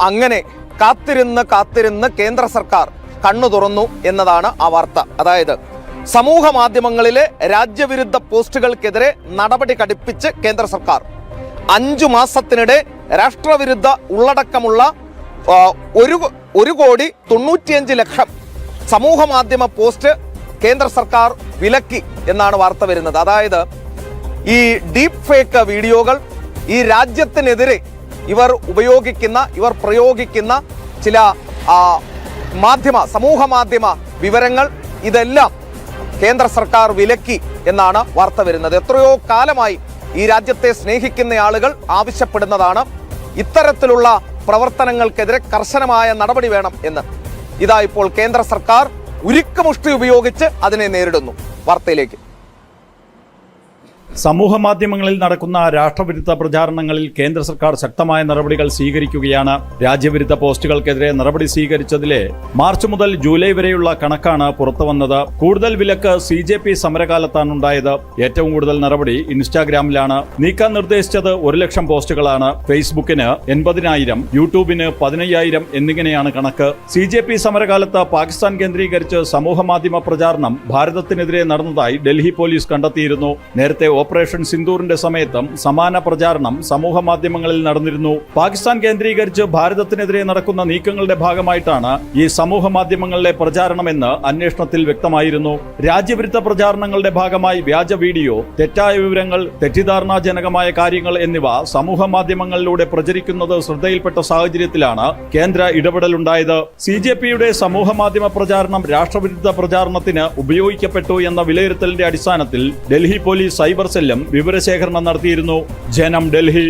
അങ്ങനെ കാത്തിരുന്ന് കേന്ദ്ര സർക്കാർ കണ്ണു തുറന്നു എന്നതാണ് ആ വാർത്ത. അതായത് സമൂഹ മാധ്യമങ്ങളിലെ രാജ്യവിരുദ്ധ പോസ്റ്റുകൾക്കെതിരെ നടപടി കടുപ്പിച്ച് കേന്ദ്ര സർക്കാർ 5 മാസത്തിനിടെ രാഷ്ട്രവിരുദ്ധ ഉള്ളടക്കമുള്ള 1,95,00,000 സമൂഹ മാധ്യമ പോസ്റ്റ് കേന്ദ്ര സർക്കാർ വിലക്കി എന്നാണ് വാർത്ത വരുന്നത്. അതായത് ഈ ഡീപ് ഫേക്ക് വീഡിയോകൾ, ഈ രാജ്യത്തിനെതിരെ ഇവർ പ്രയോഗിക്കുന്ന ചില സമൂഹ മാധ്യമ വിവരങ്ങൾ, ഇതെല്ലാം കേന്ദ്ര സർക്കാർ വിലക്കി എന്നാണ് വാർത്ത വരുന്നത്. എത്രയോ കാലമായി ഈ രാജ്യത്തെ സ്നേഹിക്കുന്ന ആളുകൾ ആവശ്യപ്പെടുന്നതാണ് ഇത്തരത്തിലുള്ള പ്രവർത്തനങ്ങൾക്കെതിരെ കർശനമായ നടപടി വേണം എന്ന്. ഇതാ ഇപ്പോൾ കേന്ദ്ര സർക്കാർ ഉരുക്കുമുഷ്ടി ഉപയോഗിച്ച് അതിനെ നേരിടുന്നു. വാർത്തയിലേക്ക്. സമൂഹ മാധ്യമങ്ങളിൽ നടക്കുന്ന രാഷ്ട്രവിരുദ്ധ പ്രചാരണങ്ങളിൽ കേന്ദ്ര സർക്കാർ ശക്തമായ നടപടികൾ സ്വീകരിക്കുകയാണ്. രാജ്യവിരുദ്ധ പോസ്റ്റുകൾക്കെതിരെ നടപടി സ്വീകരിച്ചതിലെ മാർച്ച് മുതൽ ജൂലൈ വരെയുള്ള കണക്കാണ് പുറത്തുവന്നത്. കൂടുതൽ വിലക്ക് CJP സമരകാലത്താണ് ഉണ്ടായത്. ഏറ്റവും കൂടുതൽ നടപടി ഇൻസ്റ്റാഗ്രാമിലാണ്. നീക്കാൻ നിർദ്ദേശിച്ചത് 1,00,000 പോസ്റ്റുകളാണ്. ഫേസ്ബുക്കിന് 80,000, യൂട്യൂബിന് 15,000 എന്നിങ്ങനെയാണ് കണക്ക്. CJP സമരകാലത്ത് പാകിസ്ഥാൻ കേന്ദ്രീകരിച്ച് സമൂഹ മാധ്യമ പ്രചാരണം ഭാരതത്തിനെതിരെ നടന്നതായി ഡൽഹി പോലീസ് കണ്ടെത്തിയിരുന്നു. നേരത്തെ ഓപ്പറേഷൻ സിന്ദൂറിന്റെ സമയത്തും സമാന പ്രചാരണം സമൂഹ മാധ്യമങ്ങളിൽ നടന്നിരുന്നു. പാകിസ്ഥാൻ കേന്ദ്രീകരിച്ച് ഭാരതത്തിനെതിരെ നടക്കുന്ന നീക്കങ്ങളുടെ ഭാഗമായിട്ടാണ് ഈ സമൂഹ മാധ്യമങ്ങളിലെ പ്രചാരണമെന്ന് അന്വേഷണത്തിൽ വ്യക്തമായിരുന്നു. രാജ്യവിരുദ്ധ പ്രചാരണങ്ങളുടെ ഭാഗമായി വ്യാജ വീഡിയോ, തെറ്റായ വിവരങ്ങൾ, തെറ്റിദ്ധാരണാജനകമായ കാര്യങ്ങൾ എന്നിവ സമൂഹ മാധ്യമങ്ങളിലൂടെ പ്രചരിക്കുന്നത് ശ്രദ്ധയിൽപ്പെട്ട സാഹചര്യത്തിലാണ് കേന്ദ്ര ഇടപെടലുണ്ടായത്. CJPയുടെ സമൂഹ മാധ്യമ പ്രചാരണം രാഷ്ട്രവിരുദ്ധ പ്രചാരണത്തിന് ഉപയോഗിക്കപ്പെട്ടു എന്ന വിലയിരുത്തലിന്റെ അടിസ്ഥാനത്തിൽ ഡൽഹി പോലീസ് സൈബർ സെല്ലും വിവരശേഖരണം നടത്തിയിരുന്നു. ജനം, ഡൽഹി.